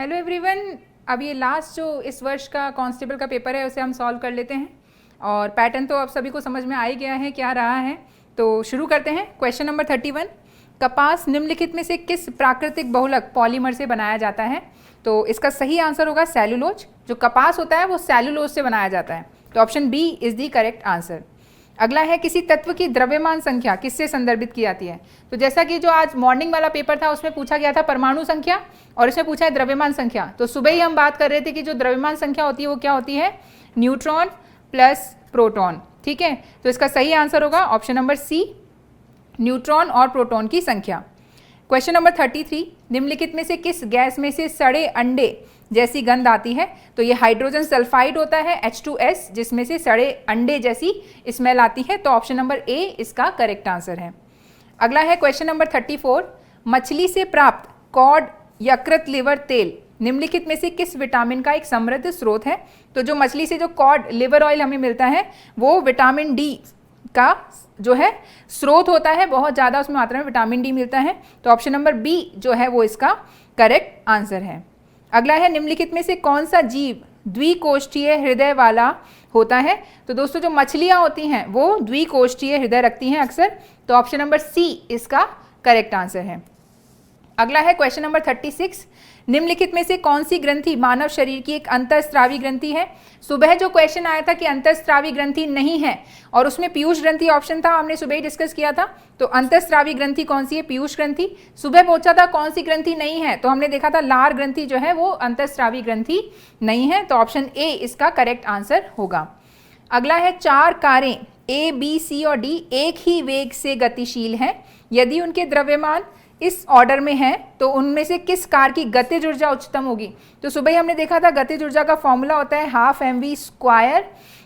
Hello everyone. अब ये last जो इस वर्ष का कांस्टेबल का पेपर है उसे हम सॉल्व कर लेते हैं और पैटर्न तो अब सभी को समझ में आ ही गया है क्या रहा है। तो शुरू करते हैं। क्वेश्चन नंबर 31, कपास निम्नलिखित में से किस प्राकृतिक बहुलक पॉलीमर से बनाया जाता है? तो इसका सही आंसर होगा सेलुलोज। जो कपास होता है वो सेलुलोज से बनाया जाता है, तो option B is the correct answer. अगला है, किसी तत्व की द्रव्यमान संख्या किससे संदर्भित की जाती है? तो जैसा कि जो आज मॉर्निंग वाला पेपर था उसमें पूछा गया था परमाणु संख्या और इसमें पूछा है द्रव्यमान संख्या। तो सुबह ही हम बात कर रहे थे कि जो द्रव्यमान संख्या होती है वो क्या होती है? Neutron plus proton. ठीक है, तो इसका सही आंसर होगा ऑप्शन नंबर सी, न्यूट्रॉन और प्रोटॉन की संख्या। क्वेश्चन नंबर 33, निम्नलिखित में से किस गैस में से सड़े अंडे जैसी गंध आती है? तो ये हाइड्रोजन सल्फाइड होता है H2S, जिसमें से सड़े अंडे जैसी स्मेल आती है, तो ऑप्शन नंबर ए इसका करेक्ट आंसर है। अगला है क्वेश्चन नंबर 34, मछली से प्राप्त कॉड यकृत लिवर तेल निम्नलिखित में से किस विटामिन का एक समृद्ध स्रोत है? तो जो मछली से जो कॉड लिवर ऑयल हमें मिलता है वो विटामिन डी का जो है स्रोत होता है, बहुत ज़्यादा उसमें मात्रा में विटामिन डी मिलता है, तो ऑप्शन नंबर बी जो है वो इसका करेक्ट आंसर है। अगला है, निम्नलिखित में से कौन सा जीव द्विकोष्ठीय हृदय वाला होता है? तो दोस्तों जो मछलियाँ होती हैं वो द्विकोष्ठीय हृदय रखती हैं अक्सर, तो ऑप्शन नंबर सी इसका करेक्ट आंसर है। अगला है क्वेश्चन नंबर 36, निम्नलिखित में से कौन सी ग्रंथि मानव शरीर की एक अंतःस्रावी ग्रंथि है? सुबह जो क्वेश्चन आया था कि अंतःस्रावी ग्रंथि नहीं है और उसमें पीयूष ग्रंथि ऑप्शन था, हमने सुबह ही डिस्कस किया था। तो अंतःस्रावी ग्रंथि कौन सी है? पीयूष ग्रंथि। सुबह पूछा था कौन सी ग्रंथि नहीं है, तो हमने देखा था लार ग्रंथि जो है वो अंतःस्रावी ग्रंथि नहीं है, तो ऑप्शन ए इसका करेक्ट आंसर होगा। अगला है, चार कारें ए बी सी और डी एक ही वेग से गतिशील हैं, यदि उनके द्रव्यमान इस ऑर्डर में है तो उनमें से किस कार की गतिज ऊर्जा उच्चतम होगी? तो सुबह ही हमने देखा था गतिज ऊर्जा का फॉर्मूला होता है हाफ mv²।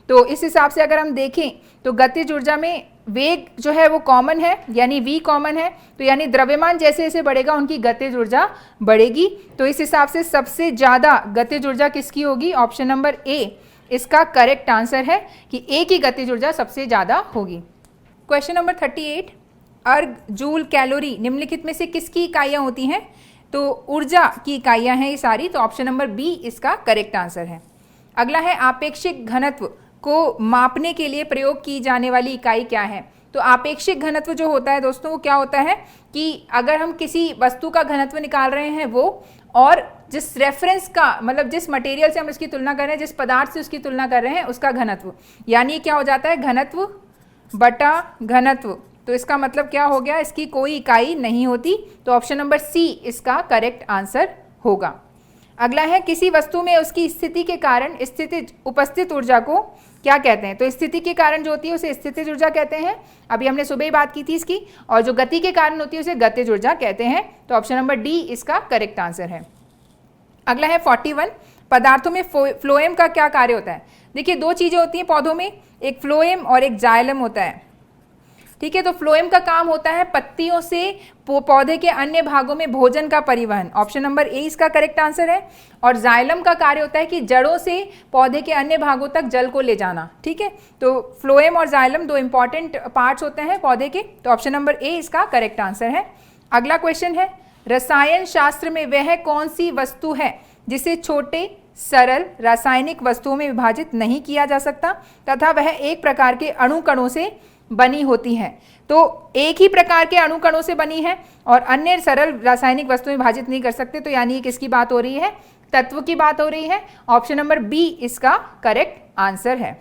तो इस हिसाब से अगर हम देखें तो गतिज ऊर्जा में वेग जो है वो कॉमन है, यानी v कॉमन है, तो यानी द्रव्यमान जैसे जैसे बढ़ेगा उनकी गतिज ऊर्जा बढ़ेगी। तो इस हिसाब से सबसे ज़्यादा गतिज ऊर्जा किसकी होगी? ऑप्शन नंबर ए इसका करेक्ट आंसर है कि ए की गतिज ऊर्जा सबसे ज़्यादा होगी। क्वेश्चन नंबर 38, अर्ग जूल कैलोरी निम्नलिखित में से किसकी इकाइयाँ होती हैं? तो ऊर्जा की इकाइयाँ हैं ये सारी, तो ऑप्शन नंबर बी इसका करेक्ट आंसर है। अगला है, आपेक्षिक घनत्व को मापने के लिए प्रयोग की जाने वाली इकाई क्या है? तो आपेक्षिक घनत्व जो होता है दोस्तों वो क्या होता है कि अगर हम किसी वस्तु का घनत्व निकाल रहे हैं वो, और जिस रेफरेंस का मतलब जिस मटेरियल से हम इसकी तुलना कर रहे हैं, जिस पदार्थ से उसकी तुलना कर रहे हैं उसका घनत्व, यानी क्या हो जाता है? घनत्व बटा घनत्व। तो इसका मतलब क्या हो गया? इसकी कोई इकाई नहीं होती, तो ऑप्शन नंबर सी इसका करेक्ट आंसर होगा। अगला है, किसी वस्तु में उसकी स्थिति के कारण स्थितिज उपस्थित ऊर्जा को क्या कहते हैं? तो स्थिति के कारण जो होती है उसे स्थितिज ऊर्जा कहते हैं, अभी हमने सुबह ही बात की थी इसकी, और जो गति के कारण होती है उसे गतिज ऊर्जा कहते हैं, तो ऑप्शन नंबर डी इसका करेक्ट आंसर है। अगला है 41, पदार्थों में फ्लोएम का क्या कार्य होता है? देखिए दो चीज़ें होती हैं पौधों में, एक फ्लोएम और एक जाइलम होता है। ठीक है, तो फ्लोएम का काम होता है पत्तियों से पौधे के अन्य भागों में भोजन का परिवहन, ऑप्शन नंबर ए इसका करेक्ट आंसर है। और जाइलम का कार्य होता है कि जड़ों से पौधे के अन्य भागों तक जल को ले जाना। ठीक है, तो फ्लोएम और जाइलम दो इंपॉर्टेंट पार्ट्स होते हैं पौधे के, तो ऑप्शन नंबर ए इसका करेक्ट आंसर है। अगला क्वेश्चन है, रसायन शास्त्र में वह कौन सी वस्तु है जिसे छोटे सरल रासायनिक वस्तुओं में विभाजित नहीं किया जा सकता तथा वह एक प्रकार के अणु कणों से बनी होती है? तो एक ही प्रकार के अणु कणों से बनी है और अन्य सरल रासायनिक वस्तुएं विभाजित नहीं कर सकते, तो यानी किसकी बात हो रही है? तत्व की बात हो रही है, ऑप्शन नंबर बी इसका करेक्ट आंसर है।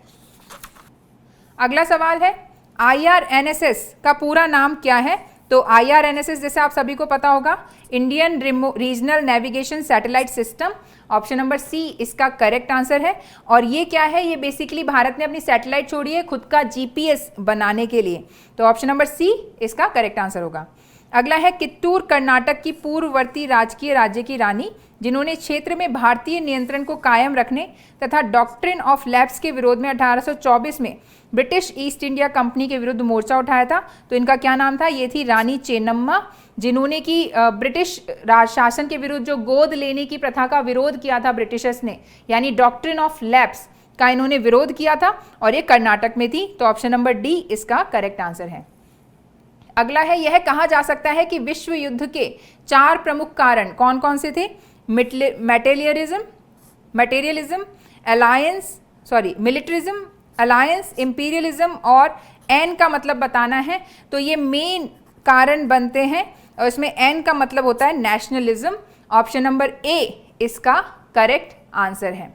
अगला सवाल है, IRNSS का पूरा नाम क्या है? तो IRNSS जैसे आप सभी को पता होगा, Indian regional navigation satellite system, option number C इसका करेक्ट आंसर है। और ये क्या है? ये बेसिकली भारत ने अपनी सैटेलाइट छोड़ी है खुद का GPS बनाने के लिए, तो ऑप्शन नंबर सी इसका करेक्ट आंसर होगा। अगला है, कित्तूर कर्नाटक की पूर्ववर्ती राजकीय राज्य की रानी जिन्होंने क्षेत्र में भारतीय नियंत्रण को कायम रखने तथा डॉक्ट्रिन ऑफ लैप्स के विरोध में 1824 में ब्रिटिश ईस्ट इंडिया कंपनी के विरुद्ध मोर्चा उठाया था, तो इनका क्या नाम था? ये थी रानी चेन्नम्मा, जिन्होंने कि ब्रिटिश राज शासन के विरुद्ध जो गोद लेने की प्रथा का विरोध किया था ब्रिटिशर्स ने, यानी डॉक्ट्रिन ऑफ लैप्स का इन्होंने विरोध किया था, और ये कर्नाटक में थी, तो ऑप्शन नंबर डी इसका करेक्ट आंसर है। अगला है, यह कहा जा सकता है कि विश्व युद्ध के 4 प्रमुख कारण कौन कौन से थे? मटेरियलिज्म, मिलिट्रिज्म, अलायंस, इंपीरियलिज्म और एन का मतलब बताना है। तो ये मेन कारण बनते हैं और इसमें एन का मतलब होता है नेशनलिज्म। ऑप्शन नंबर ए इसका करेक्ट आंसर है।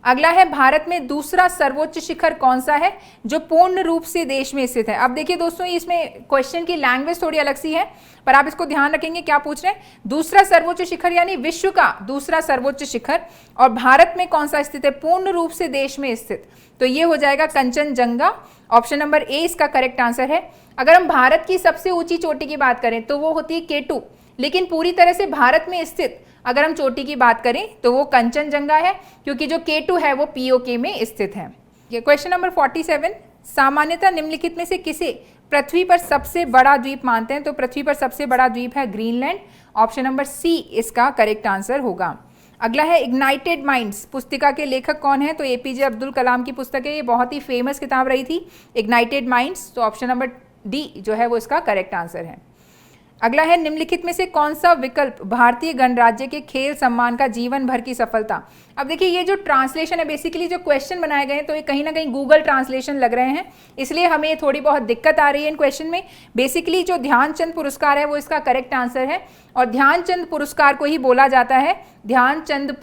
अगला है भारत में दूसरा सर्वोच्च शिखर कौन सा है जो पूर्ण रूप से देश में स्थित है। अब देखिए दोस्तों, इसमें क्वेश्चन की लैंग्वेज थोड़ी अलग सी है, पर आप इसको ध्यान रखेंगे क्या पूछ रहे हैं। दूसरा सर्वोच्च शिखर यानी विश्व का दूसरा सर्वोच्च शिखर, और भारत में कौन सा स्थित है, पूर्ण रूप से देश में स्थित, तो ये हो जाएगा कंचनजंगा। ऑप्शन नंबर ए इसका करेक्ट आंसर है। अगर हम भारत की सबसे ऊंची चोटी की बात करें तो वो होती है K2, लेकिन पूरी तरह से भारत में स्थित अगर हम चोटी की बात करें तो वो कंचनजंगा है, क्योंकि जो K2 है वो POK में स्थित है। क्वेश्चन नंबर 47, सामान्यतः निम्नलिखित में से किसे पृथ्वी पर सबसे बड़ा द्वीप मानते हैं। तो पृथ्वी पर सबसे बड़ा द्वीप है ग्रीनलैंड। ऑप्शन नंबर सी इसका करेक्ट आंसर होगा। अगला है इग्नाइटेड माइंड्स पुस्तिका के लेखक कौन है। तो APJ अब्दुल कलाम की पुस्तक है, ये बहुत ही फेमस किताब रही थी इग्नाइटेड माइंड्स। तो ऑप्शन नंबर डी जो है वो इसका करेक्ट आंसर है। अगला है निम्नलिखित में से कौन सा विकल्प भारतीय गणराज्य के खेल सम्मान का जीवन भर की सफलता। अब देखिए ये जो ट्रांसलेशन है, बेसिकली जो क्वेश्चन बनाए गए हैं तो ये कहीं ना कहीं गूगल ट्रांसलेशन लग रहे हैं, इसलिए हमें थोड़ी बहुत दिक्कत आ रही है इन क्वेश्चन में। बेसिकली जो ध्यानचंद पुरस्कार है वो इसका करेक्ट आंसर है, और ध्यानचंद पुरस्कार को ही बोला जाता है Dhyanchand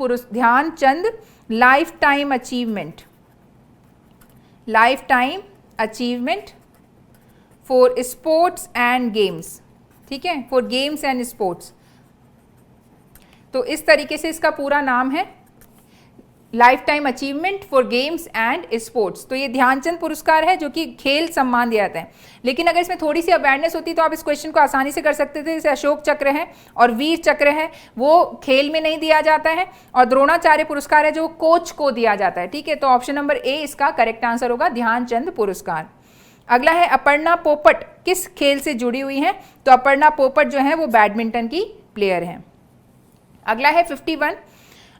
life time achievement for sports and games. ठीक है, फॉर गेम्स एंड स्पोर्ट्स। तो इस तरीके से इसका पूरा नाम है life time achievement for games and sports. तो ये ध्यानचंद पुरस्कार है जो कि खेल सम्मान दिया जाता है, लेकिन अगर इसमें थोड़ी सी अवेयरनेस होती तो आप इस क्वेश्चन को आसानी से कर सकते थे। जैसे अशोक चक्र है और वीर चक्र है वो खेल में नहीं दिया जाता है, और द्रोणाचार्य पुरस्कार है जो कोच को दिया जाता है। ठीक है, तो ऑप्शन नंबर ए इसका करेक्ट आंसर होगा, ध्यानचंद पुरस्कार। अगला है अपर्णा पोपट किस खेल से जुड़ी हुई हैं। तो अपर्णा पोपट जो है वो बैडमिंटन की प्लेयर हैं। अगला है 51,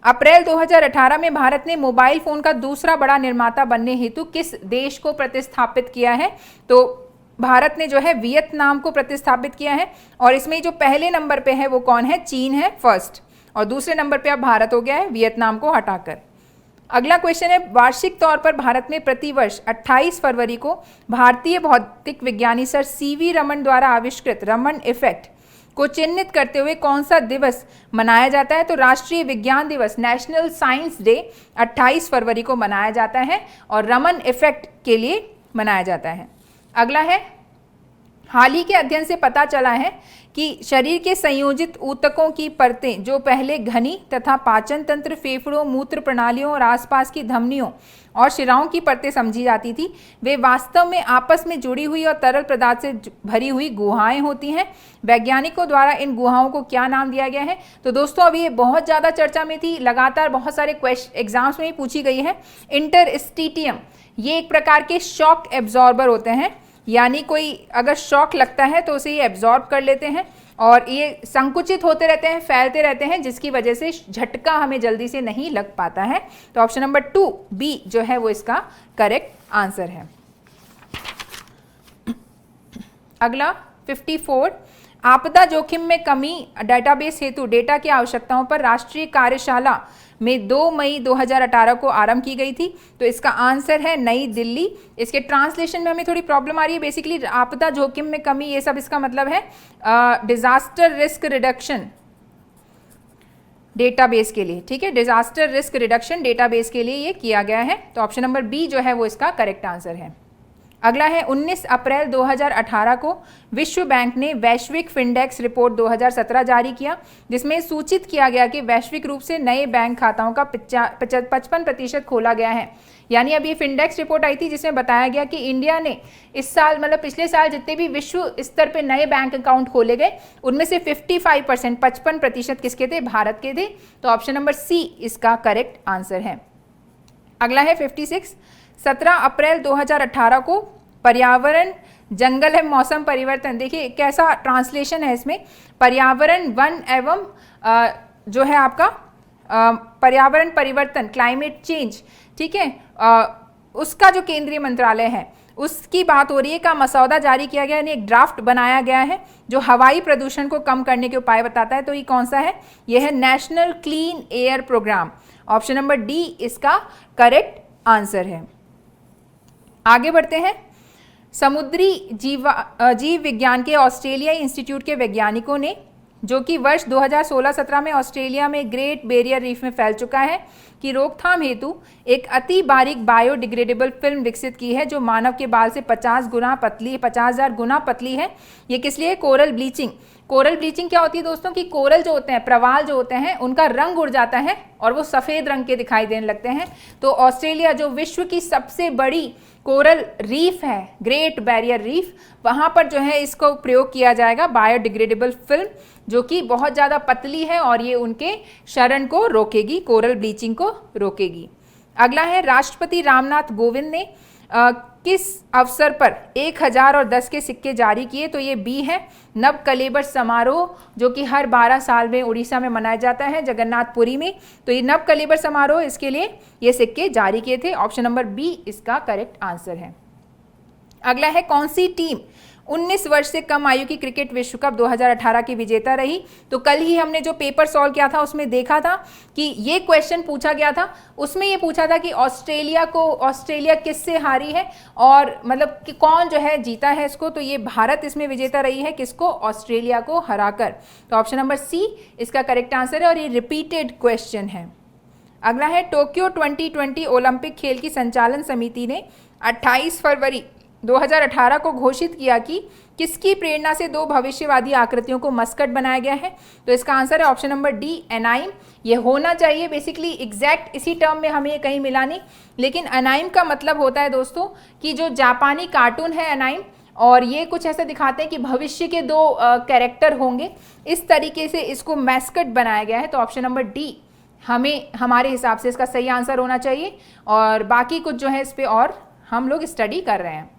अप्रैल 2018 में भारत ने मोबाइल फोन का दूसरा बड़ा निर्माता बनने हेतु किस देश को प्रतिस्थापित किया है। तो भारत ने जो है वियतनाम को प्रतिस्थापित किया है, और इसमें जो पहले नंबर पे है वो कौन है, चीन है फर्स्ट, और दूसरे नंबर पे अब भारत हो गया है वियतनाम को हटाकर। अगला क्वेश्चन है वार्षिक तौर पर भारत में प्रतिवर्ष 28 फरवरी को भारतीय भौतिक विज्ञानी सर CV रमन द्वारा आविष्कृत रमन इफेक्ट को चिन्हित करते हुए कौन सा दिवस मनाया जाता है। तो राष्ट्रीय विज्ञान दिवस नेशनल साइंस डे 28 फरवरी को मनाया जाता है और रमन इफेक्ट के लिए मनाया जाता है। अगला है हाल ही के अध्ययन से पता चला है कि शरीर के संयोजित ऊतकों की परतें जो पहले घनी तथा पाचन तंत्र, फेफड़ों, मूत्र प्रणालियों और आसपास की धमनियों और शिराओं की परतें समझी जाती थी, वे वास्तव में आपस में जुड़ी हुई और तरल पदार्थ से भरी हुई गुहाएं होती हैं। वैज्ञानिकों द्वारा इन गुहाओं को क्या नाम दिया गया है। तो दोस्तों अभी ये बहुत ज़्यादा चर्चा में थी, लगातार बहुत सारे एग्जाम्स में ही पूछी गई है। इंटरस्टिटियम ये एक प्रकार के शॉक एब्जॉर्बर होते हैं, यानी कोई अगर शॉक लगता है तो उसे ये एब्जॉर्ब कर लेते हैं और ये संकुचित होते रहते हैं, फैलते रहते हैं, जिसकी वजह से झटका हमें जल्दी से नहीं लग पाता है। तो ऑप्शन नंबर 2 बी जो है वो इसका करेक्ट आंसर है। अगला 54, आपदा जोखिम में कमी डेटाबेस हेतु डेटा की आवश्यकताओं पर राष्ट्रीय कार्यशाला में 2 मई 2018 को आरंभ की गई थी। तो इसका आंसर है नई दिल्ली। इसके ट्रांसलेशन में हमें थोड़ी प्रॉब्लम आ रही है। बेसिकली आपदा जोखिम में कमी ये सब इसका मतलब है डिजास्टर रिस्क रिडक्शन डेटाबेस के लिए। ठीक है, डिजास्टर रिस्क रिडक्शन डेटाबेस के लिए ये किया गया है। तो ऑप्शन नंबर बी जो है वो इसका करेक्ट आंसर है। अगला है 19 अप्रैल 2018 को विश्व बैंक ने वैश्विक फिनडेक्स रिपोर्ट 2017 जारी किया, जिसमें सूचित किया गया कि वैश्विक रूप से नए बैंक खाताओं का 55% खोला गया है। यानी अब ये फिनडेक्स रिपोर्ट आई थी जिसमें बताया गया कि इंडिया ने इस साल मतलब पिछले साल जितने भी विश्व स्तर पे नए बैंक अकाउंट खोले गए उनमें से 55% किसके थे, भारत के थे। तो ऑप्शन नंबर सी इसका करेक्ट आंसर है। अगला है 56, 17 अप्रैल 2018 को पर्यावरण, जंगल एवं मौसम परिवर्तन, देखिए कैसा ट्रांसलेशन है इसमें, पर्यावरण, वन एवं जो है आपका पर्यावरण परिवर्तन, क्लाइमेट चेंज, ठीक है, उसका जो केंद्रीय मंत्रालय है उसकी बात हो रही है, का मसौदा जारी किया गया, यानी एक ड्राफ्ट बनाया गया है जो हवाई प्रदूषण को कम करने के उपाय बताता है। तो ये कौन सा है? यह है national clean air programme. Option number D इसका करेक्ट आंसर है। आगे बढ़ते हैं। समुद्री जीव विज्ञान के ऑस्ट्रेलियाई इंस्टीट्यूट के वैज्ञानिकों ने, जो कि वर्ष 2016-17 में ऑस्ट्रेलिया में ग्रेट बैरियर रीफ में फैल चुका है, की रोकथाम हेतु एक अति बारीक बायोडिग्रेडेबल फिल्म विकसित की है जो मानव के बाल से 50,000 गुना पतली है। ये किस लिए? Coral bleaching. कोरल ब्लीचिंग क्या होती है दोस्तों? कि कोरल जो होते हैं, प्रवाल जो होते हैं, उनका रंग उड़ जाता है और वो सफ़ेद रंग के दिखाई देने लगते हैं। तो ऑस्ट्रेलिया जो विश्व की सबसे बड़ी कोरल रीफ है, ग्रेट बैरियर रीफ, वहाँ पर जो है इसको प्रयोग किया जाएगा बायोडिग्रेडेबल फिल्म, जो कि बहुत ज़्यादा पतली है और ये उनके क्षरण को रोकेगी, कोरल ब्लीचिंग को रोकेगी। अगला है, राष्ट्रपति रामनाथ कोविंद ने किस अवसर पर 1000 और 10 के सिक्के जारी किए? तो ये बी है, नव कलेबर समारोह, जो कि हर 12 साल में उड़ीसा में मनाया जाता है, जगन्नाथपुरी में। तो ये नव कलेबर समारोह, इसके लिए ये सिक्के जारी किए थे। ऑप्शन नंबर बी इसका करेक्ट आंसर है। अगला है, कौन सी टीम 19 वर्ष से कम आयु की क्रिकेट विश्व कप 2018 की विजेता रही? तो कल ही हमने जो पेपर सॉल्व किया था उसमें देखा था कि ये क्वेश्चन पूछा गया था। उसमें ये पूछा था कि ऑस्ट्रेलिया किससे हारी है और मतलब कि कौन जो है जीता है इसको। तो ये भारत इसमें विजेता रही है, किसको? ऑस्ट्रेलिया को हराकर। तो ऑप्शन नंबर सी इसका करेक्ट आंसर है और ये रिपीटेड क्वेश्चन है। अगला है, टोक्यो 2020 ओलंपिक खेल की संचालन समिति ने 28 फरवरी 2018 को घोषित किया कि किसकी प्रेरणा से 2 भविष्यवादी आकृतियों को मस्कट बनाया गया है? तो इसका आंसर है ऑप्शन नंबर डी, एनाइम। ये होना चाहिए बेसिकली एग्जैक्ट इसी टर्म में, हमें कहीं मिला नहीं, लेकिन एनाइम का मतलब होता है दोस्तों कि जो जापानी कार्टून है एनाइम, और ये कुछ ऐसा दिखाते हैं कि भविष्य के 2 कैरेक्टर होंगे, इस तरीके से इसको मैस्कट बनाया गया है। तो ऑप्शन नंबर डी हमारे हिसाब से इसका सही आंसर होना चाहिए, और बाकी कुछ जो है इस पर और हम लोग स्टडी कर रहे हैं।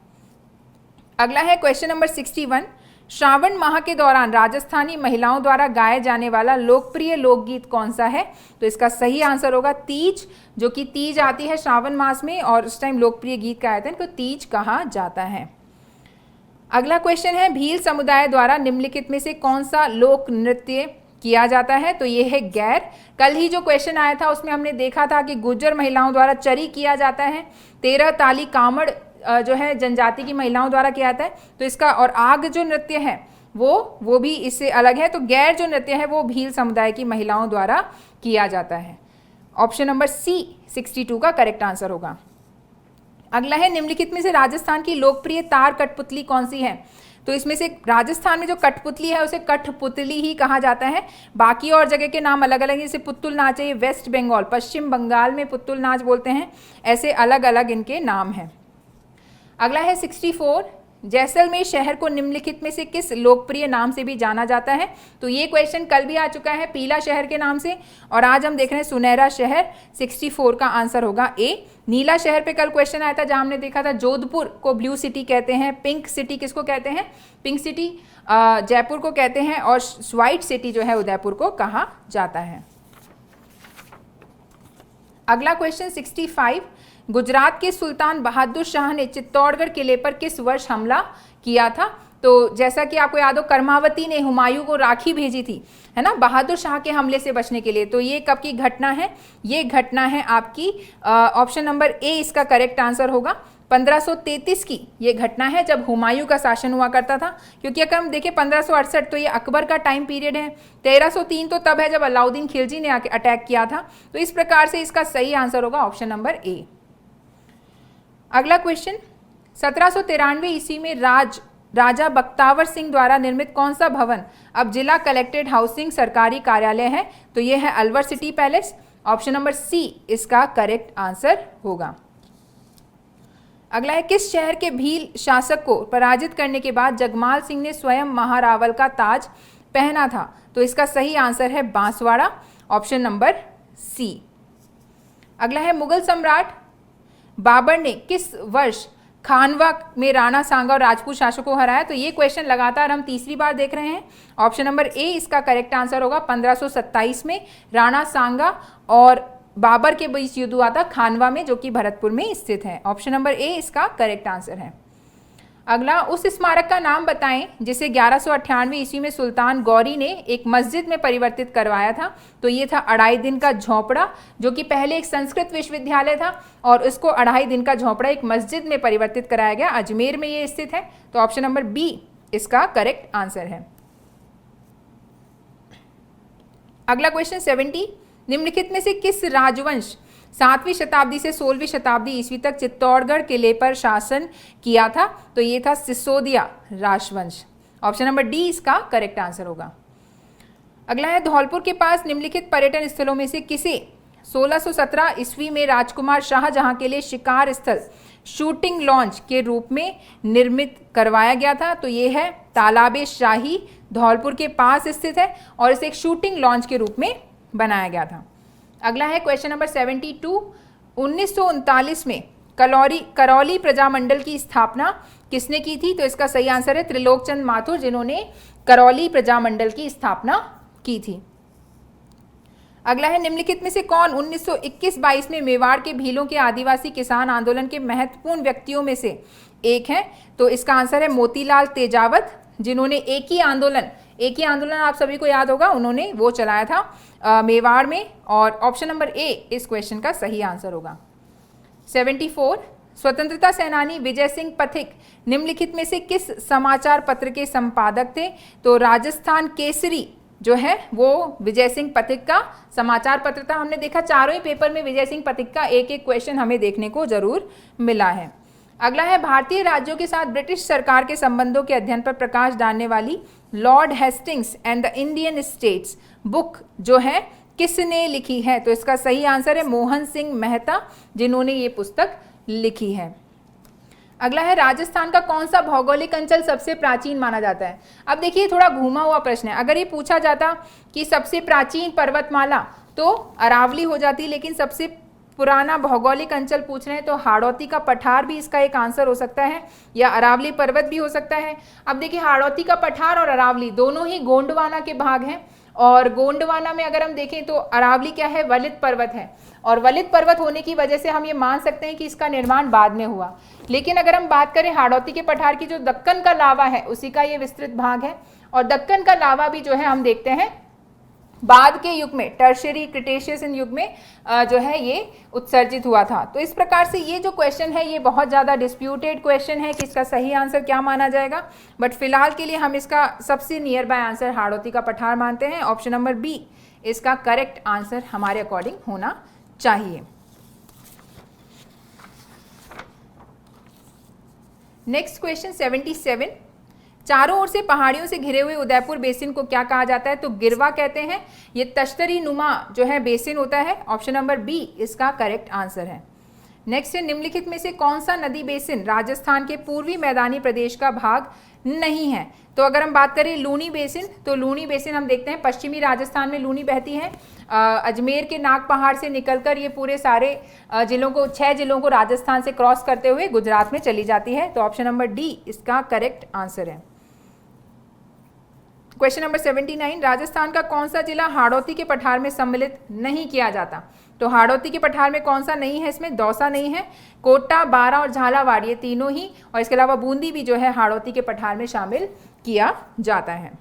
अगला है क्वेश्चन नंबर 61, श्रावण माह के दौरान राजस्थानी महिलाओं द्वारा गाए जाने वाला लोकप्रिय लोकगीत कौन सा है? तो इसका सही आंसर होगा तीज, जो कि तीज आती है श्रावण मास में और उस टाइम लोकप्रिय गीत गाए जाते हैं, तो तीज कहा जाता है। अगला क्वेश्चन है, भील समुदाय द्वारा निम्नलिखित में से कौन सा लोक नृत्य किया जाता है? तो ये है गैर। कल ही जो क्वेश्चन आया था उसमें हमने देखा था कि गुर्जर महिलाओं द्वारा चरी किया जाता है, 13 ताली कामड़ जो है जनजाति की महिलाओं द्वारा किया जाता है। तो इसका, और आग जो नृत्य है वो भी इससे अलग है। तो गैर जो नृत्य है वो भील समुदाय की महिलाओं द्वारा किया जाता है। ऑप्शन नंबर सी 62 का करेक्ट आंसर होगा। अगला है, निम्नलिखित में से राजस्थान की लोकप्रिय तार कठपुतली कौन सी है? तो इसमें से राजस्थान में जो कठपुतली है उसे कठपुतली ही कहा जाता है, बाकी और जगह के नाम अलग अलग हैं। जैसे पुतुल नाच है, ये वेस्ट बंगाल, पश्चिम बंगाल में पुतुल नाच बोलते हैं, ऐसे अलग अलग इनके नाम हैं। अगला है 64, जैसलमेर शहर को निम्नलिखित में से किस लोकप्रिय नाम से भी जाना जाता है? तो ये क्वेश्चन कल भी आ चुका है, पीला शहर के नाम से, और आज हम देख रहे हैं सुनहरा शहर। 64 का आंसर होगा ए। नीला शहर पे कल क्वेश्चन आया था, जहां हमने देखा था जोधपुर को ब्लू सिटी कहते हैं, पिंक सिटी किसको कहते हैं? पिंक सिटी जयपुर को कहते हैं, और व्हाइट सिटी जो है उदयपुर को कहा जाता है। अगला क्वेश्चन 65, गुजरात के सुल्तान बहादुर शाह ने चित्तौड़गढ़ किले पर किस वर्ष हमला किया था? तो जैसा कि आपको याद हो, कर्मावती ने हुमायूं को राखी भेजी थी, है ना, बहादुर शाह के हमले से बचने के लिए। तो ये कब की घटना है? ये घटना है आपकी ऑप्शन नंबर ए इसका करेक्ट आंसर होगा। 1533 की ये घटना है, जब हुमायूं का शासन हुआ करता था। क्योंकि अगर हम देखें 1568 तो ये अकबर का टाइम पीरियड है, 1303 तो तब है जब अलाउद्दीन खिलजी ने आके अटैक किया था। तो इस प्रकार से इसका सही आंसर होगा ऑप्शन नंबर ए। अगला क्वेश्चन, 1793 ईस्वी में राजा बख्तावर सिंह द्वारा निर्मित कौन सा भवन अब जिला कलेक्टेड हाउसिंग सरकारी कार्यालय है? तो यह है Alwar city palace. Option number C इसका करेक्ट आंसर होगा। अगला है, किस शहर के भील शासक को पराजित करने के बाद जगमाल सिंह ने स्वयं महारावल का ताज पहना था? तो इसका सही आंसर है बांसवाड़ा, ऑप्शन नंबर सी। अगला है, मुगल सम्राट बाबर ने किस वर्ष खानवा में राणा सांगा और राजपूत शासकों को हराया? तो ये क्वेश्चन लगातार हम तीसरी बार देख रहे हैं। ऑप्शन नंबर ए इसका करेक्ट आंसर होगा 1527 में राणा सांगा और बाबर के बीच युद्ध हुआ था खानवा में, जो कि भरतपुर में स्थित है। ऑप्शन नंबर ए इसका करेक्ट आंसर है। अगला, उस स्मारक का नाम बताएं जिसे 1198 ईस्वी में सुल्तान गौरी ने एक मस्जिद में परिवर्तित करवाया था। तो ये था अढ़ाई दिन का झोपड़ा, जो कि पहले एक संस्कृत विश्वविद्यालय था और उसको अढ़ाई दिन का झोपड़ा एक मस्जिद में परिवर्तित कराया गया। अजमेर में ये स्थित है। तो ऑप्शन नंबर बी इसका करेक्ट आंसर है। अगला क्वेश्चन 70, निम्नलिखित में से किस राजवंश 7वीं शताब्दी से 16वीं शताब्दी ईस्वी तक चित्तौड़गढ़ किले पर शासन किया था? तो ये था सिसोदिया राजवंश। ऑप्शन नंबर डी इसका करेक्ट आंसर होगा। अगला है, धौलपुर के पास निम्नलिखित पर्यटन स्थलों में से किसे 1617 ईस्वी में राजकुमार शाहजहां के लिए शिकार स्थल शूटिंग लॉन्च के रूप में निर्मित करवाया गया था? तो ये है तालाबे शाही, धौलपुर के पास स्थित है और इसे एक शूटिंग लॉन्च के रूप में बनाया गया था। अगला है क्वेश्चन नंबर 72, 1939 में करौली प्रजामंडल की स्थापना किसने की थी? तो इसका सही आंसर है त्रिलोकचंद माथुर, जिन्होंने करौली प्रजामंडल की स्थापना की थी। अगला है, निम्नलिखित में से कौन 1921-22 में मेवाड़ के भीलों के आदिवासी किसान आंदोलन के महत्वपूर्ण व्यक्तियों में से एक है? तो इसका आंसर है मोतीलाल तेजावत, जिन्होंने एक ही आंदोलन आप सभी को याद होगा, उन्होंने वो चलाया था मेवाड़ में। और ऑप्शन नंबर ए इस क्वेश्चन का सही आंसर होगा। 74, स्वतंत्रता सेनानी विजय सिंह पथिक निम्नलिखित में से किस समाचार पत्र के संपादक थे? तो राजस्थान केसरी जो है वो विजय सिंह पथिक का समाचार पत्र था। हमने देखा चारों ही पेपर में विजय सिंह पथिक का एक एक क्वेश्चन हमें देखने को जरूर मिला है। अगला है, भारतीय राज्यों के साथ ब्रिटिश सरकार के संबंधों के अध्ययन पर प्रकाश डालने वाली Lord Hastings and the Indian states book जो है किसने लिखी है? तो इसका सही आंसर है मोहन सिंह मेहता, जिन्होंने ये पुस्तक लिखी है। अगला है, राजस्थान का कौन सा भौगोलिक अंचल सबसे प्राचीन माना जाता है? अब देखिए थोड़ा घूमा हुआ प्रश्न है। अगर ये पूछा जाता कि सबसे प्राचीन पर्वतमाला तो अरावली हो जाती, लेकिन सबसे पुराना भौगोलिक अंचल पूछ रहे हैं तो हाड़ौती का पठार भी इसका एक आंसर हो सकता है, या अरावली पर्वत भी हो सकता है। अब देखिए हाड़ौती का पठार और अरावली दोनों ही गोंडवाना के भाग हैं, और गोंडवाना में अगर हम देखें तो अरावली क्या है, वलित पर्वत है, और वलित पर्वत होने की वजह से हम ये मान सकते हैं कि इसका निर्माण बाद में हुआ। लेकिन अगर हम बात करें हाड़ौती के पठार की, जो दक्कन का लावा है उसी का ये विस्तृत भाग है, और दक्कन का लावा भी जो है हम देखते हैं बाद के युग में, टर्शियरी क्रिटेशियस युग में जो है ये उत्सर्जित हुआ था। तो इस प्रकार से ये जो क्वेश्चन है ये बहुत ज़्यादा डिस्प्यूटेड क्वेश्चन है कि इसका सही आंसर क्या माना जाएगा, बट फिलहाल के लिए हम इसका सबसे नियर बाय आंसर हाड़ौती का पठार मानते हैं। ऑप्शन नंबर बी इसका करेक्ट आंसर हमारे अकॉर्डिंग होना चाहिए। नेक्स्ट क्वेश्चन 77, चारों ओर से पहाड़ियों से घिरे हुए उदयपुर बेसिन को क्या कहा जाता है? तो गिरवा कहते हैं। ये तश्तरी नुमा जो है बेसिन होता है। ऑप्शन नंबर बी इसका करेक्ट आंसर है। नेक्स्ट है, निम्नलिखित में से कौन सा नदी बेसिन राजस्थान के पूर्वी मैदानी प्रदेश का भाग नहीं है? तो अगर हम बात करें लूनी बेसिन, तो लूनी बेसिन हम देखते हैं पश्चिमी राजस्थान में लूनी बहती है। अजमेर के नाग पहाड़ से निकलकर ये पूरे सारे जिलों को 6 जिलों को राजस्थान से क्रॉस करते हुए गुजरात में चली जाती है। तो ऑप्शन नंबर डी इसका करेक्ट आंसर है। क्वेश्चन नंबर 79, राजस्थान का कौन सा जिला हाड़ौती के पठार में सम्मिलित नहीं किया जाता? तो हाड़ौती के पठार में कौन सा नहीं है? इसमें दौसा नहीं है, कोटा, बारा और झालावाड़ ये तीनों ही, और इसके अलावा बूंदी भी जो है हाड़ौती के पठार में शामिल किया जाता है।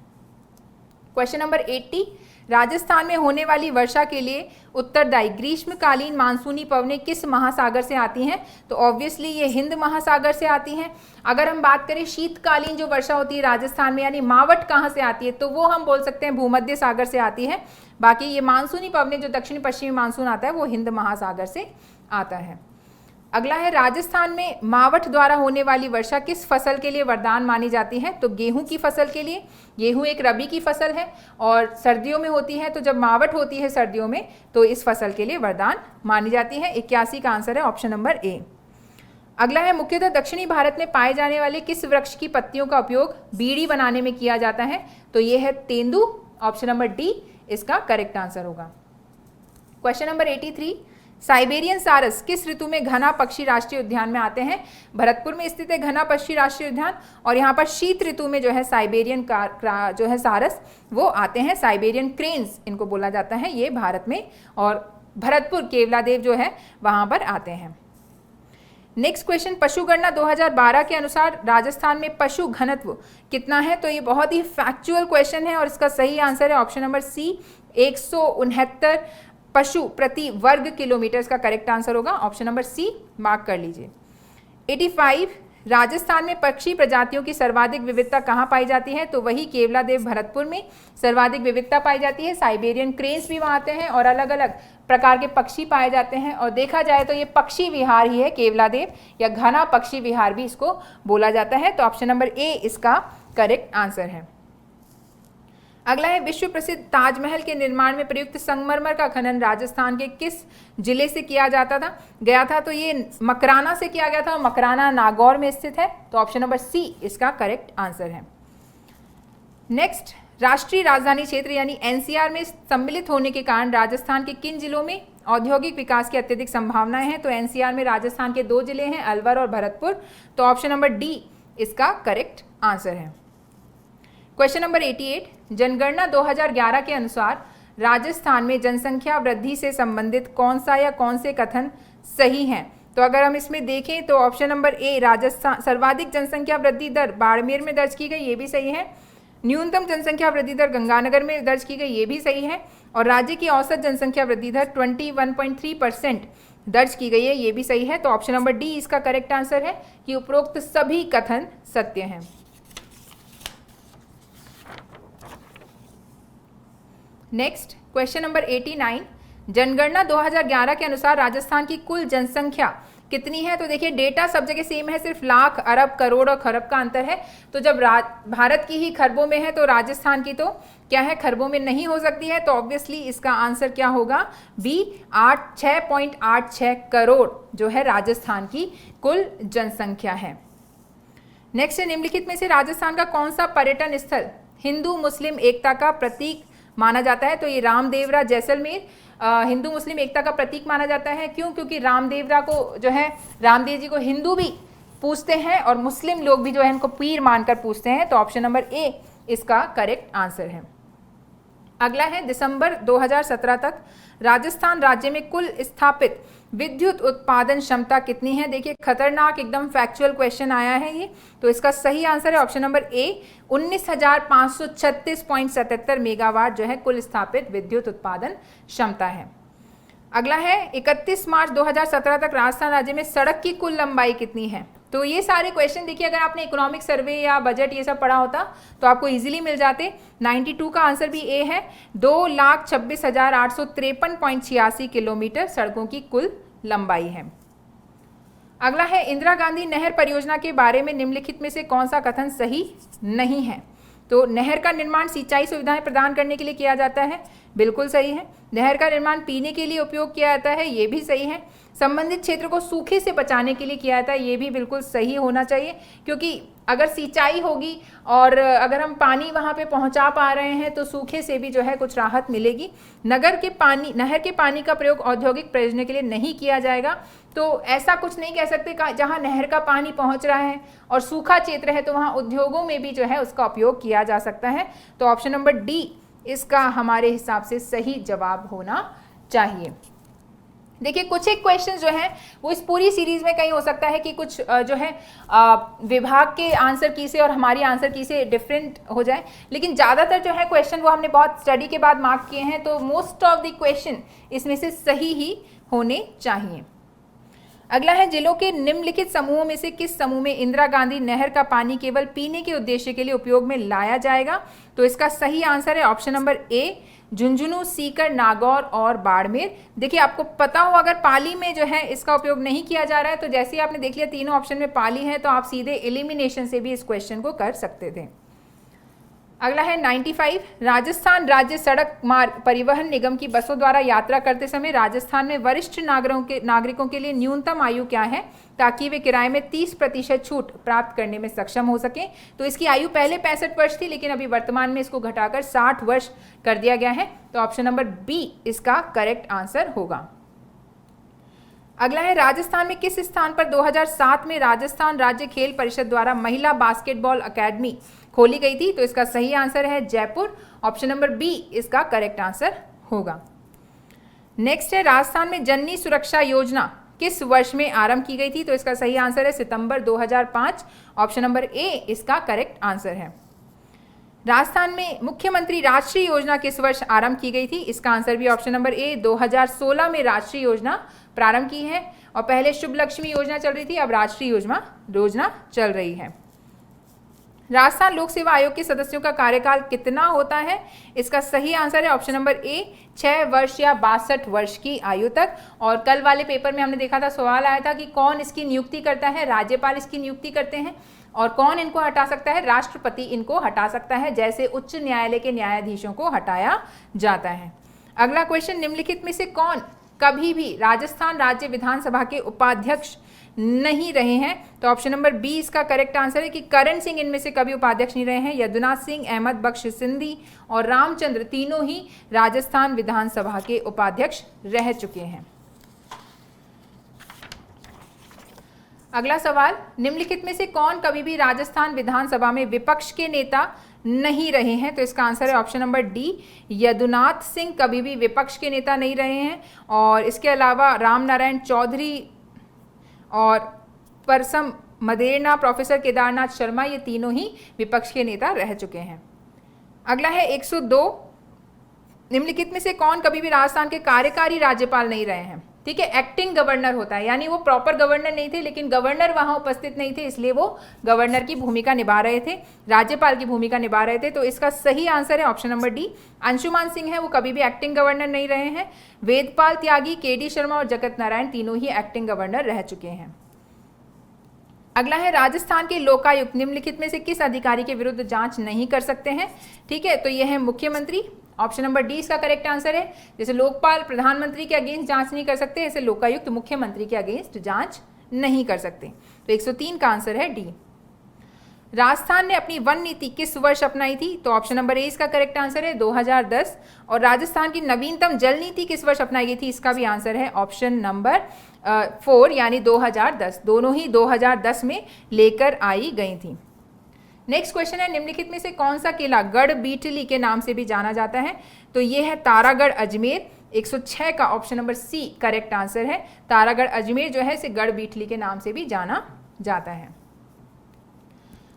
क्वेश्चन नंबर 80, राजस्थान में होने वाली वर्षा के लिए उत्तरदायी ग्रीष्मकालीन मानसूनी पवनें किस महासागर से आती हैं? तो ऑब्वियसली ये हिंद महासागर से आती हैं। अगर हम बात करें शीतकालीन जो वर्षा होती है राजस्थान में, यानी मावट कहाँ से आती है, तो वो हम बोल सकते हैं भूमध्य सागर से आती है। बाकी ये मानसूनी पवनें जो दक्षिण पश्चिमी मानसून आता है वो हिंद महासागर से आता है। अगला है, राजस्थान में मावठ द्वारा होने वाली वर्षा किस फसल के लिए वरदान मानी जाती है? तो गेहूं की फसल के लिए। गेहूं एक रबी की फसल है और सर्दियों में होती है, तो जब मावठ होती है सर्दियों में तो इस फसल के लिए वरदान मानी जाती है। 81 का आंसर है ऑप्शन नंबर ए। अगला है, मुख्यतः दक्षिणी भारत में पाए जाने वाले किस वृक्ष की पत्तियों का उपयोग बीड़ी बनाने में किया जाता है? तो ये है तेंदू। ऑप्शन नंबर डी इसका करेक्ट आंसर होगा। क्वेश्चन नंबर 83, साइबेरियन सारस किस ऋतु में घना पक्षी राष्ट्रीय उद्यान में आते हैं? भरतपुर में स्थित है घना पक्षी राष्ट्रीय उद्यान, और यहाँ पर शीत ऋतु में जो है साइबेरियन जो है सारस वो आते हैं। साइबेरियन क्रेन्स इनको बोला जाता है, ये भारत में और भरतपुर केवलादेव जो है वहां पर आते हैं। नेक्स्ट क्वेश्चन, पशुगणना 2012 के अनुसार राजस्थान में पशु घनत्व कितना है? तो ये बहुत ही फैक्चुअल क्वेश्चन है और इसका सही आंसर है ऑप्शन नंबर सी, 169 पशु प्रति वर्ग किलोमीटर। इसका करेक्ट आंसर होगा ऑप्शन नंबर सी, मार्क कर लीजिए। 85, राजस्थान में पक्षी प्रजातियों की सर्वाधिक विविधता कहाँ पाई जाती है? तो वही केवलादेव भरतपुर में सर्वाधिक विविधता पाई जाती है। साइबेरियन क्रेन्स भी वहाँ आते हैं और अलग अलग प्रकार के पक्षी पाए जाते हैं और देखा जाए तो ये पक्षी विहार ही है केवलादेव, या घना पक्षी विहार भी इसको बोला जाता है। तो ऑप्शन नंबर ए इसका करेक्ट आंसर है। अगला है, विश्व प्रसिद्ध ताजमहल के निर्माण में प्रयुक्त संगमरमर का खनन राजस्थान के किस जिले से किया गया था? तो ये मकराना से किया गया था और मकराना नागौर में स्थित है। तो ऑप्शन नंबर सी इसका करेक्ट आंसर है। नेक्स्ट, राष्ट्रीय राजधानी क्षेत्र यानी एनसीआर में सम्मिलित होने के कारण राजस्थान के किन जिलों में औद्योगिक विकास की अत्यधिक संभावनाएं हैं? तो एनसीआर में राजस्थान के 2 जिले हैं, अलवर और भरतपुर। तो ऑप्शन नंबर डी इसका करेक्ट आंसर है। क्वेश्चन नंबर 88, जनगणना 2011 के अनुसार राजस्थान में जनसंख्या वृद्धि से संबंधित कौन सा या कौन से कथन सही हैं? तो अगर हम इसमें देखें तो ऑप्शन नंबर ए, राजस्थान सर्वाधिक जनसंख्या वृद्धि दर बाड़मेर में दर्ज की गई, ये भी सही है। न्यूनतम जनसंख्या वृद्धि दर गंगानगर में दर्ज की गई, ये भी सही है। और राज्य की औसत जनसंख्या वृद्धि दर 21.3% दर्ज की गई है, ये भी सही है। तो ऑप्शन नंबर डी इसका करेक्ट आंसर है कि उपरोक्त सभी कथन सत्य हैं। नेक्स्ट, क्वेश्चन नंबर 89, जनगणना 2011 के अनुसार राजस्थान की कुल जनसंख्या कितनी है? तो देखिए डेटा सब जगह सेम है, सिर्फ लाख, अरब, करोड़ और खरब का अंतर है। तो जब भारत की ही खरबों में है तो राजस्थान की तो क्या है, खरबों में नहीं हो सकती है। तो ऑब्वियसली इसका आंसर क्या होगा, बी, 6.86 करोड़ जो है राजस्थान की कुल जनसंख्या है। नेक्स्ट है, निम्नलिखित में से राजस्थान का कौन सा पर्यटन स्थल हिंदू मुस्लिम एकता का प्रतीक माना जाता है? तो ये रामदेवरा जैसलमेर हिंदू मुस्लिम एकता का प्रतीक माना जाता है। क्यों? क्योंकि रामदेवरा को जो है, रामदेव जी को हिंदू भी पूजते हैं और मुस्लिम लोग भी जो है इनको पीर मानकर पूजते हैं। तो ऑप्शन नंबर ए इसका करेक्ट आंसर है। अगला है, दिसंबर 2017 तक राजस्थान राज्य में कुल स्थापित विद्युत उत्पादन क्षमता कितनी है? देखिए खतरनाक एकदम फैक्चुअल क्वेश्चन आया है ये। तो इसका सही आंसर है ऑप्शन नंबर ए, 19,536.77 मेगावाट जो है कुल स्थापित विद्युत उत्पादन क्षमता है। अगला है, 31 मार्च 2017 तक राजस्थान राज्य में सड़क की कुल लंबाई कितनी है? तो ये सारे क्वेश्चन देखिए अगर आपने इकोनॉमिक सर्वे या बजट ये सब पढ़ा होता तो आपको इजीली मिल जाते। 92 का आंसर भी ए है, 2,26,853.86 किलोमीटर सड़कों की कुल लंबाई है। अगला है, इंदिरा गांधी नहर परियोजना के बारे में निम्नलिखित में से कौन सा कथन सही नहीं है? तो नहर का निर्माण सिंचाई सुविधाएं प्रदान करने के लिए किया जाता है, बिल्कुल सही है। नहर का निर्माण पीने के लिए उपयोग किया जाता है, ये भी सही है। संबंधित क्षेत्र को सूखे से बचाने के लिए किया जाता है, ये भी बिल्कुल सही होना चाहिए। क्योंकि अगर सिंचाई होगी और अगर हम पानी वहाँ पे पहुँचा पा रहे हैं तो सूखे से भी जो है कुछ राहत मिलेगी। नहर के पानी का प्रयोग औद्योगिक प्रयोजन के लिए नहीं किया जाएगा। तो ऐसा कुछ नहीं कह सकते जहाँ नहर का पानी पहुँच रहा है और सूखा क्षेत्र है तो वहाँ उद्योगों में भी जो है उसका उपयोग किया जा सकता है। तो ऑप्शन नंबर डी इसका हमारे हिसाब से सही जवाब होना चाहिए। देखिए कुछ एक क्वेश्चन जो है वो इस पूरी सीरीज में कहीं हो सकता है कि कुछ जो है विभाग के आंसर की से और हमारी आंसर की से डिफरेंट हो जाए, लेकिन ज़्यादातर जो है क्वेश्चन वो हमने बहुत स्टडी के बाद मार्क किए हैं। तो मोस्ट ऑफ द क्वेश्चन इसमें से सही ही होने चाहिए। अगला है, जिलों के निम्नलिखित समूहों में से किस समूह में इंदिरा गांधी नहर का पानी केवल पीने के उद्देश्य के लिए उपयोग में लाया जाएगा? तो इसका सही आंसर है option number A, Jhunjhunu, Sikar, Nagaur और बाड़मेर। देखिए आपको पता हो अगर पाली में जो है इसका उपयोग नहीं किया जा रहा है तो जैसे ही आपने देख लिया तीनों ऑप्शन में पाली है तो आप सीधे एलिमिनेशन से भी इस क्वेश्चन को कर सकते थे। अगला है 95, राजस्थान राज्य सड़क मार्ग परिवहन निगम की बसों द्वारा यात्रा करते समय राजस्थान में वरिष्ठ नागरिकों के लिए न्यूनतम आयु क्या है ताकि वे किराए में 30% छूट प्राप्त करने में सक्षम हो सकें? तो इसकी आयु पहले 65 वर्ष थी लेकिन अभी वर्तमान में इसको घटाकर 60 वर्ष कर दिया गया है। तो ऑप्शन नंबर बी इसका करेक्ट आंसर होगा। अगला है, राजस्थान में किस स्थान पर 2007 में राजस्थान राज्य खेल परिषद द्वारा महिला बास्केटबॉल अकेडमी खोली गई थी? तो इसका सही आंसर है जयपुर। ऑप्शन नंबर बी इसका करेक्ट आंसर होगा। नेक्स्ट है राजस्थान में जननी सुरक्षा योजना किस वर्ष में आरंभ की गई थी? तो इसका सही आंसर है सितंबर 2005। ऑप्शन नंबर ए इसका करेक्ट आंसर है। राजस्थान में मुख्यमंत्री राष्ट्रीय योजना किस वर्ष आरंभ की गई थी? इसका आंसर भी ऑप्शन नंबर ए 2016 में राष्ट्रीय योजना प्रारंभ की है। और पहले शुभ लक्ष्मी योजना चल रही थी, अब राष्ट्रीय योजना चल रही है। राजस्थान लोक सेवा आयोग के सदस्यों का कार्यकाल कितना होता है? इसका सही आंसर है ऑप्शन नंबर ए 6 वर्ष या 62 वर्ष की आयु तक। और कल वाले पेपर में हमने देखा था, सवाल आया था कि कौन इसकी नियुक्ति करता है? राज्यपाल इसकी नियुक्ति करते हैं। और कौन इनको हटा सकता है? राष्ट्रपति इनको हटा सकता है, जैसे उच्च न्यायालय के न्यायाधीशों को हटाया जाता है। अगला क्वेश्चन, निम्नलिखित में से कौन कभी भी राजस्थान राज्य विधानसभा के उपाध्यक्ष नहीं रहे हैं? तो ऑप्शन नंबर बी इसका करेक्ट आंसर है कि करण सिंह इनमें से कभी उपाध्यक्ष नहीं रहे हैं। यदुनाथ सिंह, अहमद बख्श सिंधी और रामचंद्र तीनों ही राजस्थान विधानसभा के उपाध्यक्ष रह चुके हैं। अगला सवाल, निम्नलिखित में से कौन कभी भी राजस्थान विधानसभा में विपक्ष के नेता नहीं रहे हैं? तो इसका आंसर है option number D, Yadunath Singh कभी भी विपक्ष के नेता नहीं रहे हैं। और इसके अलावा राम नारायण चौधरी और परसम मदेरना, प्रोफेसर केदारनाथ शर्मा, ये तीनों ही विपक्ष के नेता रह चुके हैं। अगला है 102, निम्नलिखित में से कौन कभी भी राजस्थान के कार्यकारी राज्यपाल नहीं रहे हैं? ठीक है, एक्टिंग गवर्नर होता है, यानी वो प्रॉपर गवर्नर नहीं थे, लेकिन गवर्नर वहां उपस्थित नहीं थे, इसलिए वो गवर्नर की भूमिका निभा रहे थे, राज्यपाल की भूमिका निभा रहे थे। तो इसका सही आंसर है option number D, Anshuman Singh है, वो कभी भी एक्टिंग गवर्नर नहीं रहे हैं। वेदपाल त्यागी, केडी शर्मा और जगत नारायण तीनों ही एक्टिंग गवर्नर रह चुके हैं। अगला है राजस्थान के लोकायुक्त निम्नलिखित में से किस अधिकारी के विरुद्ध जांच नहीं कर सकते हैं? ठीक है, तो यह है मुख्यमंत्री। ऑप्शन नंबर डी इसका करेक्ट आंसर है। जैसे लोकपाल प्रधानमंत्री के अगेंस्ट जांच नहीं कर सकते, ऐसे लोकायुक्त मुख्यमंत्री के अगेंस्ट जांच नहीं कर सकते। तो 103 का आंसर है डी। राजस्थान ने अपनी वन नीति किस वर्ष अपनाई थी? तो ऑप्शन नंबर ए इसका करेक्ट आंसर है 2010। और राजस्थान की नवीनतम जल नीति किस वर्ष अपनाई गई थी? इसका भी आंसर है ऑप्शन नंबर 4 यानी 2010। दोनों ही 2010 में लेकर आई गई थी। नेक्स्ट क्वेश्चन है, निम्नलिखित में से कौन सा किला गढ़ बीटली के नाम से भी जाना जाता है? तो ये है तारागढ़ अजमेर। 106 का option number C correct answer है। तारागढ़ अजमेर जो है इसे गढ़ बीटली के नाम से भी जाना जाता है।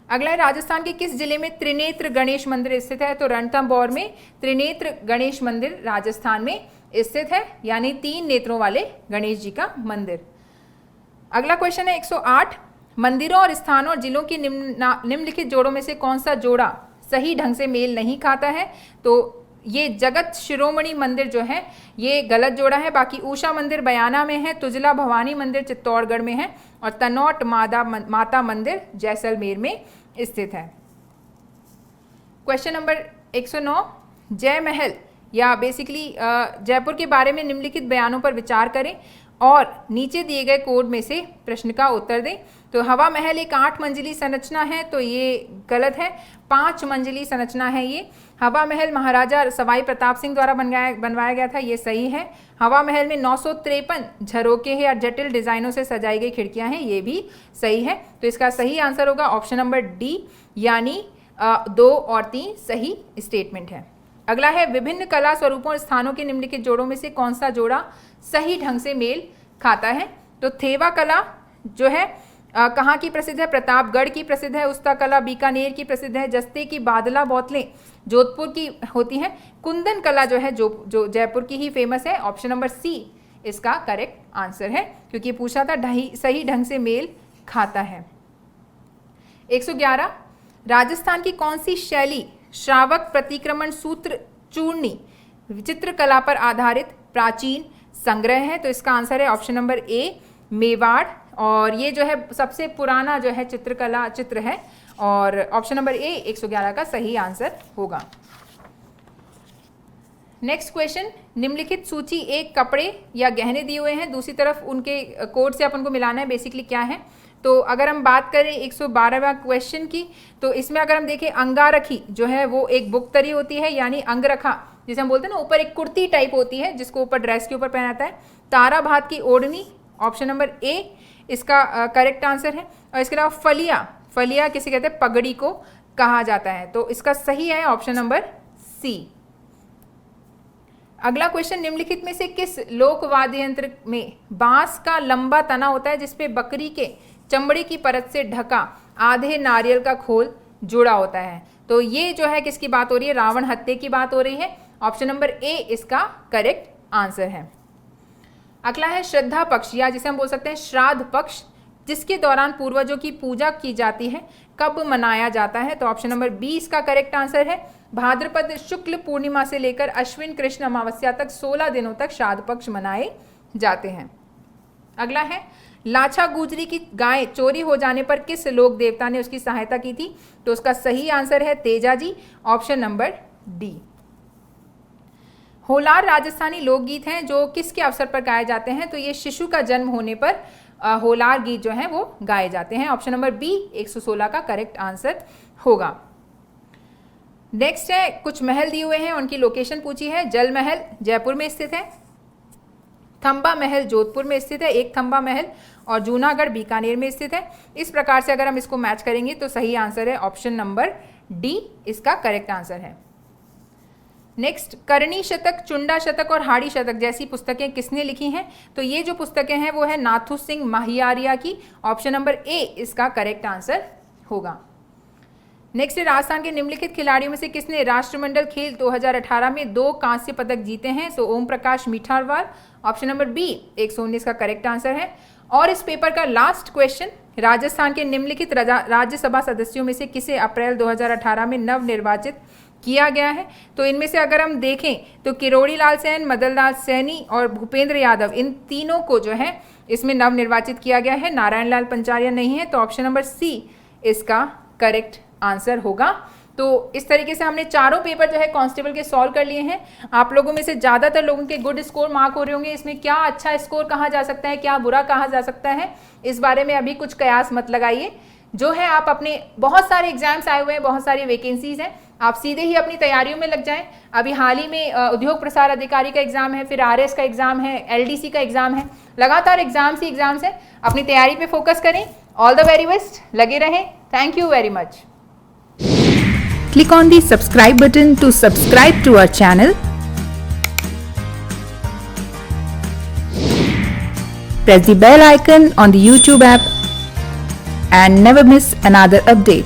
अगला है, राजस्थान के किस जिले में त्रिनेत्र गणेश मंदिर स्थित है? तो रणथंभौर में त्रिनेत्र गणेश मंदिर राजस्थान में स्थित है, यानी 3 नेत्रों वाले गणेश जी का मंदिर। अगला क्वेश्चन है 108, मंदिरों और स्थानों और जिलों की निम्नलिखित जोड़ों में से कौन सा जोड़ा सही ढंग से मेल नहीं खाता है? तो ये जगत शिरोमणि मंदिर जो है ये गलत जोड़ा है। बाकी ऊषा मंदिर बयाना में है, तुजला भवानी मंदिर चित्तौड़गढ़ में है और तनौट माता मंदिर जैसलमेर में स्थित है। क्वेश्चन नंबर 109, जय महल या बेसिकली जयपुर के बारे में निम्नलिखित बयानों पर विचार करें और नीचे दिए गए कोड में से प्रश्न का उत्तर दें। तो हवा महल एक 8 मंजिली संरचना है, तो ये गलत है, 5 मंजिली संरचना है ये। हवा महल महाराजा सवाई प्रताप सिंह द्वारा बनवाया गया था, ये सही है। हवा महल में 953 झरोके हैं और जटिल डिजाइनों से सजाई गई खिड़कियां हैं, ये भी सही है। तो इसका सही आंसर होगा ऑप्शन नंबर डी, यानी 2 और 3 सही स्टेटमेंट है। अगला है, विभिन्न कला स्वरूपों और स्थानों के निम्नलिखित जोड़ों में से कौन सा जोड़ा सही ढंग से मेल खाता है? तो थेवा कला जो है कहाँ की प्रसिद्ध है? प्रतापगढ़ की प्रसिद्ध है। उस्ता कला बीकानेर की प्रसिद्ध है। जस्ते की बादला बोतलें जोधपुर की होती हैं। कुंदन कला जो है जो जयपुर की ही फेमस है। ऑप्शन नंबर सी इसका करेक्ट आंसर है, क्योंकि पूछा था सही ढंग से मेल खाता है। 111, राजस्थान की कौन सी शैली श्रावक प्रतिक्रमण सूत्र चूर्णी चित्रकला पर आधारित प्राचीन संग्रह है? तो इसका आंसर है ऑप्शन नंबर ए, मेवाड़। और ये जो है सबसे पुराना जो है चित्रकला चित्र है और ऑप्शन नंबर ए 111 का सही आंसर होगा। नेक्स्ट क्वेश्चन, निम्नलिखित सूची एक कपड़े या गहने दिए हुए हैं, दूसरी तरफ उनके कोड से अपन को मिलाना है। बेसिकली क्या है, तो अगर हम बात करें 112वां क्वेश्चन की, तो इसमें अगर हम देखें अंगारखी जो है वो एक बुकतरी होती है, यानी अंगरखा जिसे हम बोलते हैं ना, ऊपर एक कुर्ती टाइप होती है जिसको ऊपर ड्रेस के ऊपर पहनाता है। तारा भात की ओढ़नी, ऑप्शन नंबर ए इसका करेक्ट आंसर है। और इसके अलावा फलिया किसे कहते हैं? पगड़ी को कहा जाता है, तो इसका सही है ऑप्शन नंबर सी। अगला क्वेश्चन, निम्नलिखित में से किस लोक वाद्य यंत्र में बांस का लंबा तना होता है जिसपे बकरी के चमड़े की परत से ढका आधे नारियल का खोल जुड़ा होता है? तो ये जो है किसकी बात हो रही है? रावण हत्या की बात हो रही है। ऑप्शन नंबर ए इसका करेक्ट आंसर है। अगला है श्रद्धा पक्ष, या जिसे हम बोल सकते हैं श्राद्ध पक्ष, जिसके दौरान पूर्वजों की पूजा की जाती है, कब मनाया जाता है? तो ऑप्शन नंबर बी इसका करेक्ट आंसर है। भाद्रपद शुक्ल पूर्णिमा से लेकर अश्विन कृष्ण अमावस्या तक 16 दिनों तक श्राद्ध पक्ष मनाए जाते हैं। अगला है, लाछा गुजरी की गाय चोरी हो जाने पर किस लोक देवता ने उसकी सहायता की थी? तो उसका सही आंसर है Teja ji, option number D. होलार राजस्थानी लोकगीत हैं जो किसके अवसर पर गाए जाते हैं? तो ये शिशु का जन्म होने पर होलार गीत जो हैं वो गाए जाते हैं। ऑप्शन नंबर बी 116 का करेक्ट आंसर होगा। नेक्स्ट है, कुछ महल दिए हुए हैं, उनकी लोकेशन पूछी है। जल महल जयपुर में स्थित है, थंबा महल जोधपुर में स्थित है, एक थंबा महल, और जूनागढ़ बीकानेर में स्थित है। इस प्रकार से अगर हम इसको मैच करेंगे तो सही आंसर है ऑप्शन नंबर डी इसका करेक्ट आंसर है। नेक्स्ट, करणी शतक, चुंडा शतक और हाड़ी शतक जैसी पुस्तकें किसने लिखी हैं? तो ये जो पुस्तकें हैं वो है नाथू सिंह माहियारिया की। ऑप्शन नंबर ए इसका करेक्ट आंसर होगा। नेक्स्ट है, राजस्थान के निम्नलिखित खिलाड़ियों में से किसने राष्ट्रमंडल खेल 2018 में 2 कांस्य पदक जीते हैं? सो Om Prakash मीठारवाल, option number B 119 का करेक्ट आंसर है। और इस पेपर का लास्ट क्वेश्चन, राजस्थान के निम्नलिखित राज्यसभा सदस्यों में से किसे अप्रैल 2018 में नव निर्वाचित किया गया है? तो इनमें से अगर हम देखें तो किरोड़ी लाल सेन, मदन लाल सैनी और भूपेंद्र यादव, इन तीनों को जो है इसमें नव निर्वाचित किया गया है। नारायण लाल पंचारिया नहीं है, तो ऑप्शन नंबर सी इसका करेक्ट आंसर होगा। तो इस तरीके से हमने चारों पेपर जो है कांस्टेबल के सॉल्व कर लिए हैं। आप लोगों में से ज़्यादातर लोगों के गुड स्कोर मार्क हो रहे होंगे। इसमें क्या अच्छा स्कोर कहा जा सकता है, क्या बुरा कहा जा सकता है, इस बारे में अभी कुछ कयास मत लगाइए। जो है आप अपने, बहुत सारे एग्जाम्स आए हुए हैं, बहुत सारी वैकेंसीज हैं, आप सीधे ही अपनी तैयारियों में लग जाएं। अभी हाल ही में उद्योग प्रसार अधिकारी का एग्जाम है, फिर आरएस का एग्जाम है, एलडीसी का एग्जाम है, लगातार एग्जाम्स ही एग्जाम्स हैं। अपनी तैयारी पे फोकस करें। ऑल द वेरी बेस्ट, लगे रहें। Thank you very much. Click on the subscribe button to subscribe to our channel. Press the bell icon on the YouTube app and never miss another update.